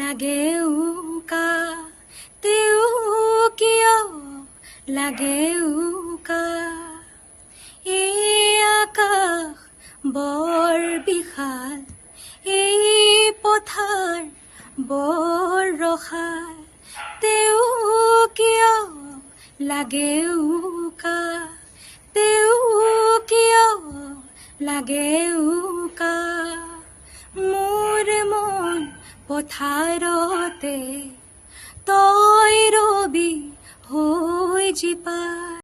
লাগে উকা তেও কিয় লাগে উকা এই আকাশ বৰ বিশাল এই পথাৰ বৰ ৰসাল তেও কিয় লাগে উকা তেও কিয় লাগে উকা মোৰ মন পথাৰতে তই ৰবি হৈ জীপা